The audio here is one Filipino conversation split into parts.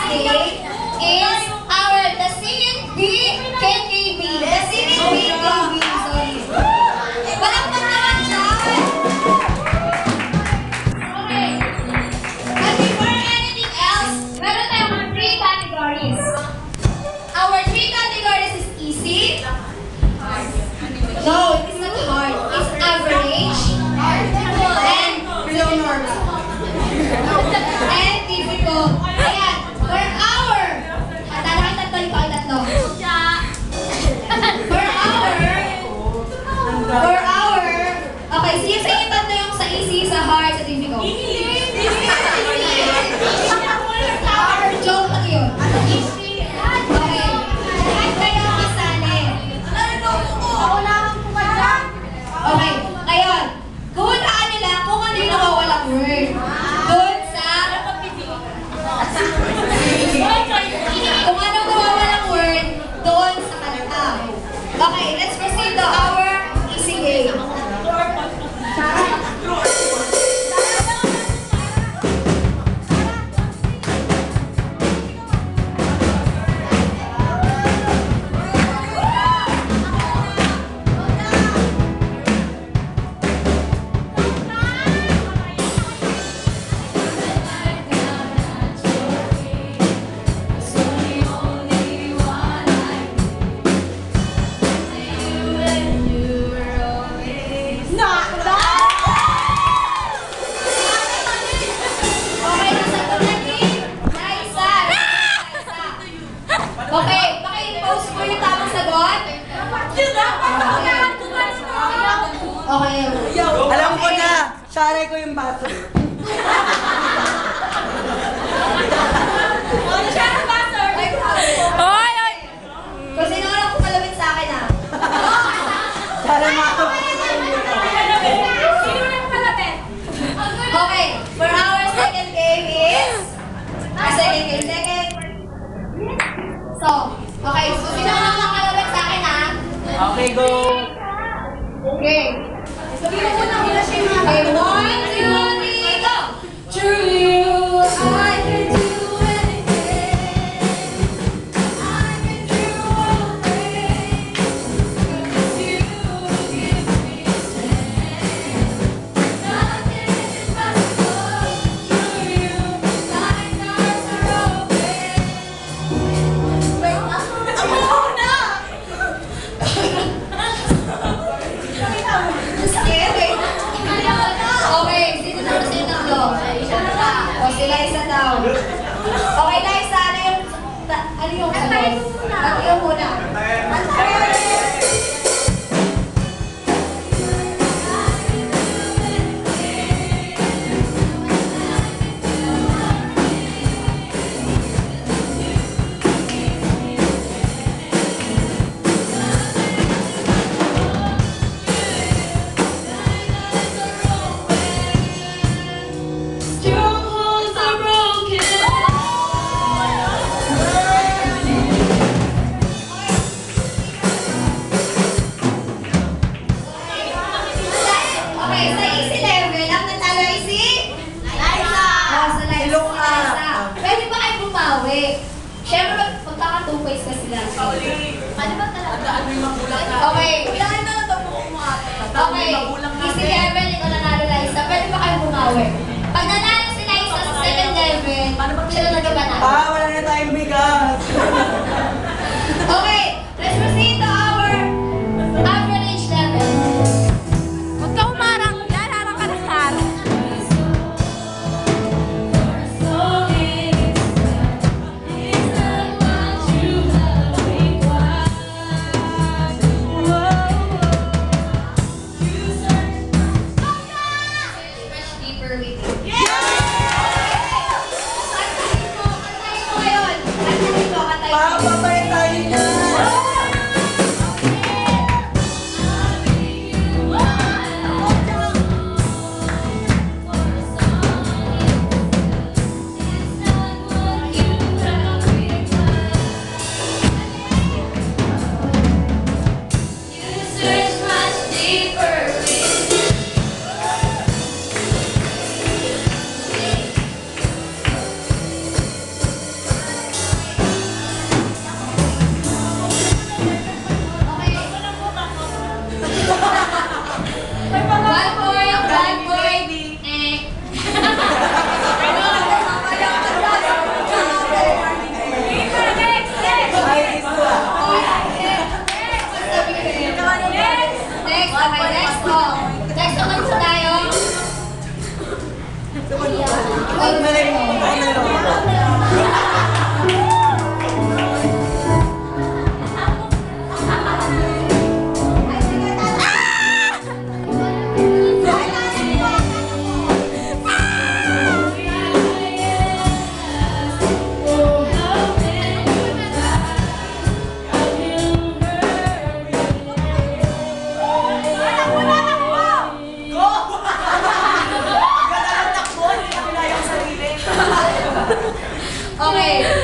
today is the Singing Bee KKB. The Singing Bee KKB. Sorry. Palakpak naman siya. Okay. But before anything else, meron tayong 3 categories. Our 3 categories is easy. No, it is not hard. It's average. And below normal. And difficult. Ayan. Per hour. Tatalakin tatlo, ikaw ay tatlo. Per hour. Okay, sige sa inyo tatlo yung sa easy, sa hard, sa difficult. Joke lang yun. Okay. Kahit kayo kasali. Okay, ngayon. Hulaan nila kung ano yung nawawalang word. Doon sa... Kung ano nawawalang word, doon sa kanta. Okay, let's proceed to our easy game. Okay, paki-post mo yung tamang sagot. Okay. Alam ko na, saray ko yung baso. Oy! Kasi naman ako kalawin sa akin ah. Saray mo ako. Okay, for our second game is... Second. So, okay, so sino ang nakalabit sa akin ha? Okay, go! Okay. Sabihin mo na muna siya yung mga. Okay, 1, 2, 3, go! True you, I can do anything. I can do all things. You give me strength. Nothing is impossible. True you, my stars are open. Okay, sino na sa inyo tatlo? O, si Liza daw. Okay, Liza, ano yung sagot? Tatlo muna. Strongholds are broken. Okay, sa easy level, ang natalo ay si Liza. Oh, sa Liza. Pwede ba kayo bumawi? Siyempre, magkaka 2 points ka sila. Ano ba talaga? Okay. Okay, easy level, ikaw nanalo Liza. Pwede ba kayo bumawi? Pag nanalo si Liza sa second level, siya na nagkabanalo. Wala na tayong bigas. Okay, let's proceed to our average level. Huwag ka humarang dyan, harang ka na harang.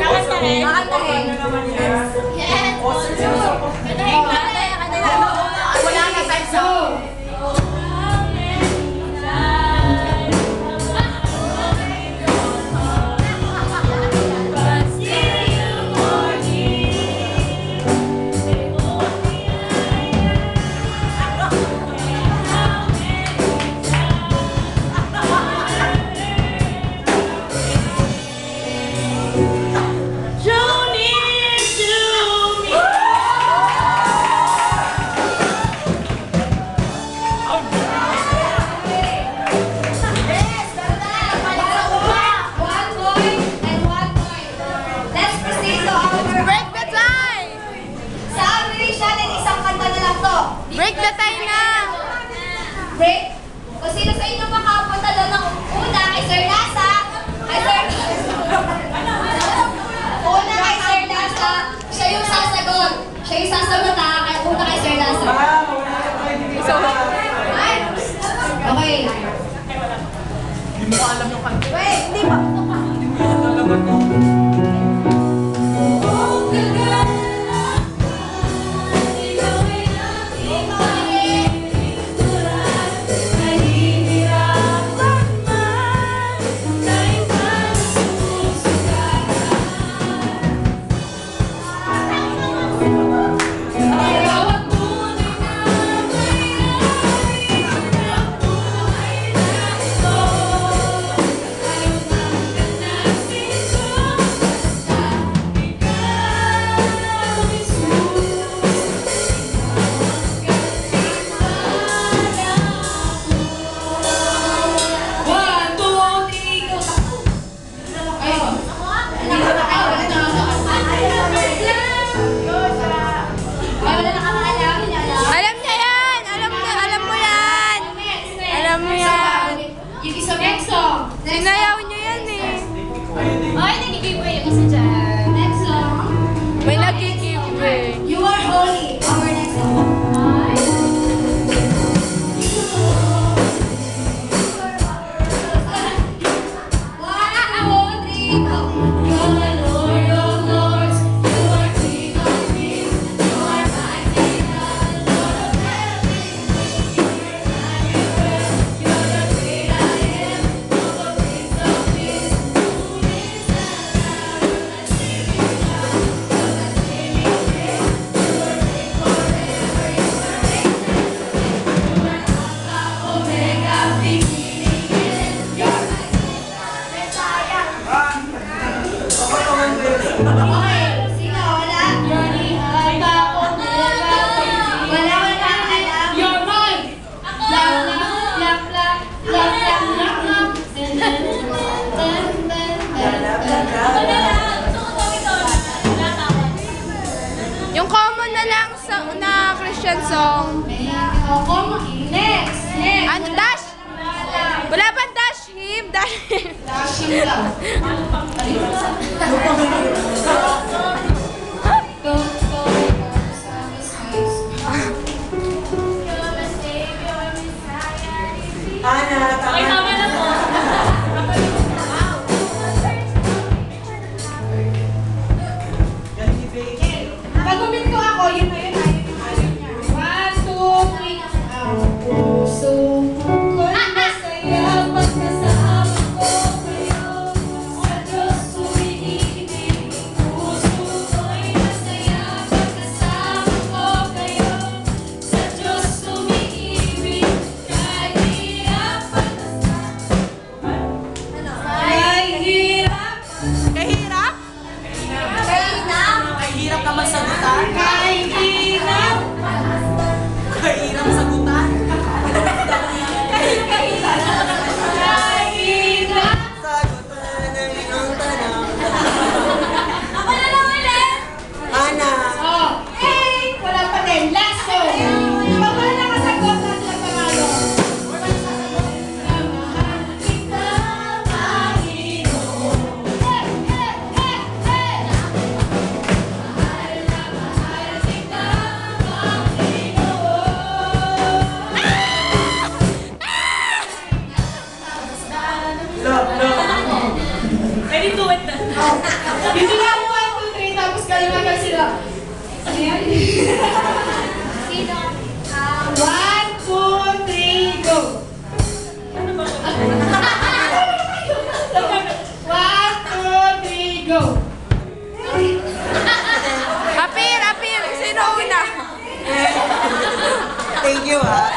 Kakantahin. Kakantahin. Yes. Wala na time sa break the time na! Break? Kung sino sa inyo makapunta doon ng una kay Sir Lasa, kay Sir una kay Sir Lasa, siya yung sasagot. Siya yung sasagot ha, kay una kay Sir Lasa. So, Okay. Hindi mo alam yung kanta. Wait, hindi pa. Hindi mo alam mo. alam niya yan! Alam mo yan! Alam mo yan! Yung isa next song. Sinayaw niya yan eh. Ay, nag-giveaway yung isa dyan. Next song. May nag-giveaway. You Are Holy. Our next song. Yung common na lang sa na Christian song. Next. Ano, dash? Wala ba dash him? Dash him. Ana, tama na po. Pag-umit ko ako, yun na yun. One, two, three. Ang puso ko'y masaya pagkasama ko kayo. Sa Diyos humihingi Sila ako 1, 2, 3, tapos kayo agad sila. Ano yan? Sino? 1, 2, 3, go! 1, 2, 3, go! Apir! Sino una? Thank you, ha?